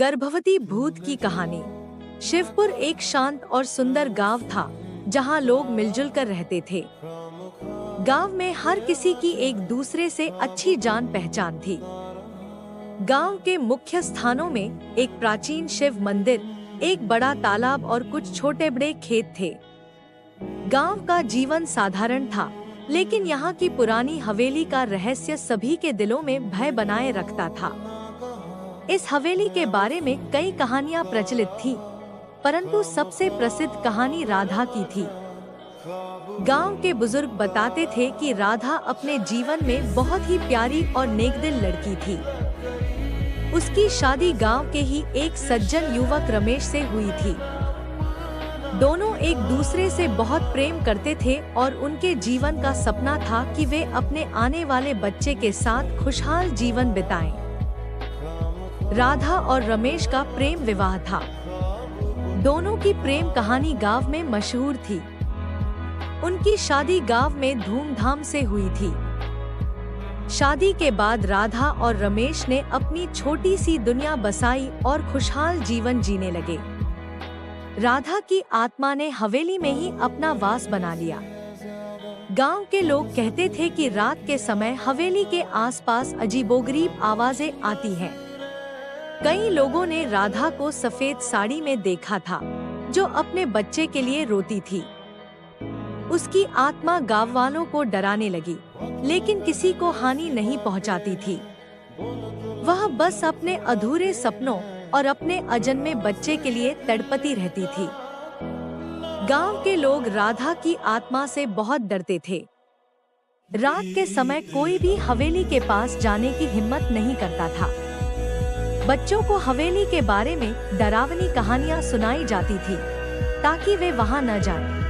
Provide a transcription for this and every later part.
गर्भवती भूत की कहानी। शिवपुर एक शांत और सुंदर गांव था जहां लोग मिलजुल कर रहते थे। गांव में हर किसी की एक दूसरे से अच्छी जान पहचान थी। गांव के मुख्य स्थानों में एक प्राचीन शिव मंदिर, एक बड़ा तालाब और कुछ छोटे बड़े खेत थे। गांव का जीवन साधारण था, लेकिन यहाँ की पुरानी हवेली का रहस्य सभी के दिलों में भय बनाए रखता था। इस हवेली के बारे में कई कहानियां प्रचलित थी, परंतु सबसे प्रसिद्ध कहानी राधा की थी। गांव के बुजुर्ग बताते थे कि राधा अपने जीवन में बहुत ही प्यारी और नेकदिल लड़की थी। उसकी शादी गांव के ही एक सज्जन युवक रमेश से हुई थी। दोनों एक दूसरे से बहुत प्रेम करते थे और उनके जीवन का सपना था कि वे अपने आने वाले बच्चे के साथ खुशहाल जीवन बिताएं। राधा और रमेश का प्रेम विवाह था। दोनों की प्रेम कहानी गांव में मशहूर थी। उनकी शादी गांव में धूमधाम से हुई थी। शादी के बाद राधा और रमेश ने अपनी छोटी सी दुनिया बसाई और खुशहाल जीवन जीने लगे। राधा की आत्मा ने हवेली में ही अपना वास बना लिया। गांव के लोग कहते थे कि रात के समय हवेली के आसपास अजीबोगरीब आवाजें आती हैं। कई लोगों ने राधा को सफेद साड़ी में देखा था, जो अपने बच्चे के लिए रोती थी। उसकी आत्मा गांव वालों को डराने लगी, लेकिन किसी को हानि नहीं पहुंचाती थी। वह बस अपने अधूरे सपनों और अपने अजन्मे बच्चे के लिए तड़पती रहती थी। गांव के लोग राधा की आत्मा से बहुत डरते थे। रात के समय कोई भी हवेली के पास जाने की हिम्मत नहीं करता था। बच्चों को हवेली के बारे में डरावनी कहानियां सुनाई जाती थी ताकि वे वहां न जाएं।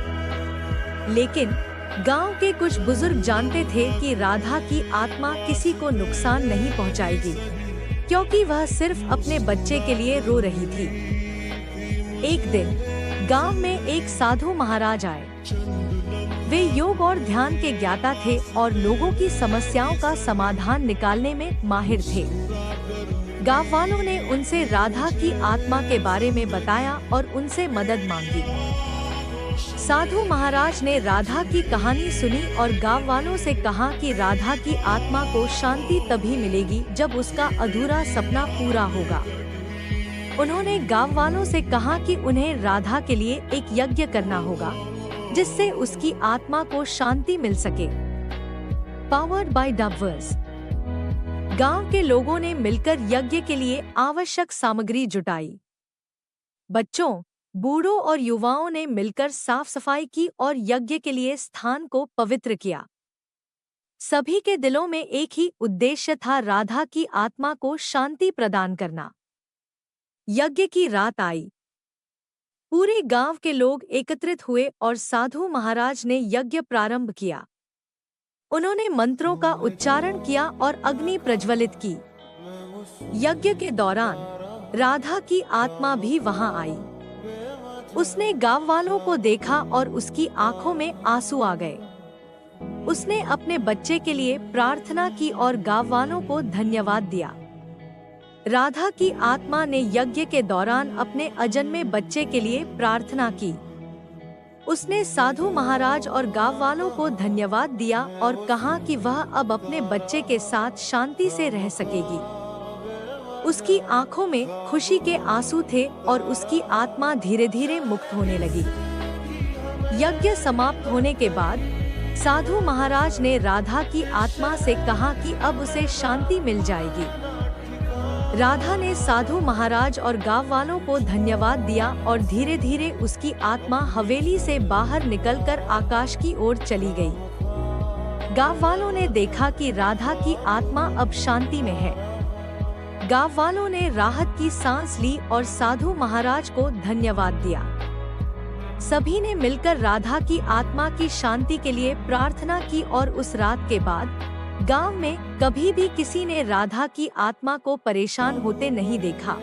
लेकिन गांव के कुछ बुजुर्ग जानते थे कि राधा की आत्मा किसी को नुकसान नहीं पहुंचाएगी, क्योंकि वह सिर्फ अपने बच्चे के लिए रो रही थी। एक दिन गांव में एक साधु महाराज आए। वे योग और ध्यान के ज्ञाता थे और लोगों की समस्याओं का समाधान निकालने में माहिर थे। गांव वालों ने उनसे राधा की आत्मा के बारे में बताया और उनसे मदद मांगी। साधु महाराज ने राधा की कहानी सुनी और गांव वालों से कहा कि राधा की आत्मा को शांति तभी मिलेगी जब उसका अधूरा सपना पूरा होगा। उन्होंने गांव वालों से कहा कि उन्हें राधा के लिए एक यज्ञ करना होगा, जिससे उसकी आत्मा को शांति मिल सके। Powered by Dubverse. गांव के लोगों ने मिलकर यज्ञ के लिए आवश्यक सामग्री जुटाई। बच्चों, बूढ़ों और युवाओं ने मिलकर साफ सफाई की और यज्ञ के लिए स्थान को पवित्र किया। सभी के दिलों में एक ही उद्देश्य था, राधा की आत्मा को शांति प्रदान करना। यज्ञ की रात आई। पूरे गांव के लोग एकत्रित हुए और साधु महाराज ने यज्ञ प्रारंभ किया। उन्होंने मंत्रों का उच्चारण किया और अग्नि प्रज्वलित की। यज्ञ के दौरान राधा की आत्मा भी वहां आई। उसने गांव वालों को देखा और उसकी आंखों में आंसू आ गए। उसने अपने बच्चे के लिए प्रार्थना की और गांव वालों को धन्यवाद दिया। राधा की आत्मा ने यज्ञ के दौरान अपने अजन्मे बच्चे के लिए प्रार्थना की। उसने साधु महाराज और गांव वालों को धन्यवाद दिया और कहा कि वह अब अपने बच्चे के साथ शांति से रह सकेगी। उसकी आंखों में खुशी के आंसू थे और उसकी आत्मा धीरे धीरे मुक्त होने लगी। यज्ञ समाप्त होने के बाद साधु महाराज ने राधा की आत्मा से कहा कि अब उसे शांति मिल जाएगी। राधा ने साधु महाराज और गांव वालों को धन्यवाद दिया और धीरे धीरे उसकी आत्मा हवेली से बाहर निकलकर आकाश की ओर चली गई। गांव वालों ने देखा कि राधा की आत्मा अब शांति में है। गांव वालों ने राहत की सांस ली और साधु महाराज को धन्यवाद दिया। सभी ने मिलकर राधा की आत्मा की शांति के लिए प्रार्थना की और उस रात के बाद गांव में कभी भी किसी ने राधा की आत्मा को परेशान होते नहीं देखा।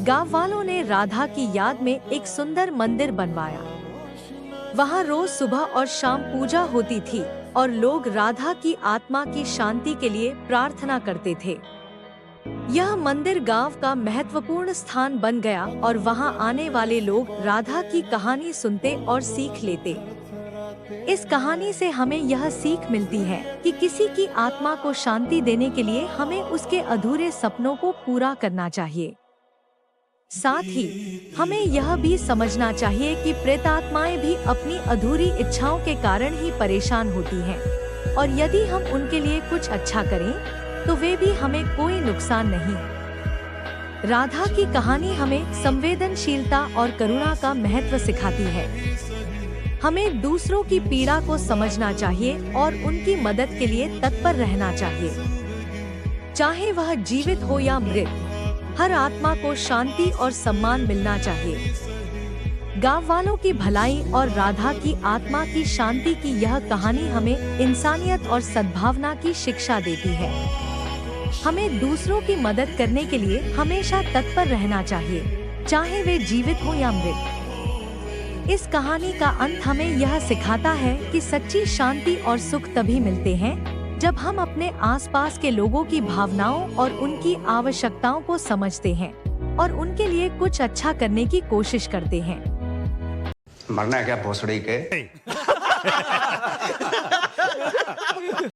गांव वालों ने राधा की याद में एक सुंदर मंदिर बनवाया। वहां रोज सुबह और शाम पूजा होती थी और लोग राधा की आत्मा की शांति के लिए प्रार्थना करते थे। यह मंदिर गांव का महत्वपूर्ण स्थान बन गया और वहां आने वाले लोग राधा की कहानी सुनते और सीख लेते। इस कहानी से हमें यह सीख मिलती है कि किसी की आत्मा को शांति देने के लिए हमें उसके अधूरे सपनों को पूरा करना चाहिए। साथ ही हमें यह भी समझना चाहिए कि प्रेतात्माएं भी अपनी अधूरी इच्छाओं के कारण ही परेशान होती हैं, और यदि हम उनके लिए कुछ अच्छा करें तो वे भी हमें कोई नुकसान नहीं। राधा की कहानी हमें संवेदनशीलता और करुणा का महत्व सिखाती है। हमें दूसरों की पीड़ा को समझना चाहिए और उनकी मदद के लिए तत्पर रहना चाहिए। चाहे वह जीवित हो या मृत, हर आत्मा को शांति और सम्मान मिलना चाहिए। गांव वालों की भलाई और राधा की आत्मा की शांति की यह कहानी हमें इंसानियत और सद्भावना की शिक्षा देती है। हमें दूसरों की मदद करने के लिए हमेशा तत्पर रहना चाहिए, चाहे वे जीवित हो या मृत। इस कहानी का अंत हमें यह सिखाता है कि सच्ची शांति और सुख तभी मिलते हैं जब हम अपने आसपास के लोगों की भावनाओं और उनकी आवश्यकताओं को समझते हैं और उनके लिए कुछ अच्छा करने की कोशिश करते हैं। मरना है क्या भोसड़ी के?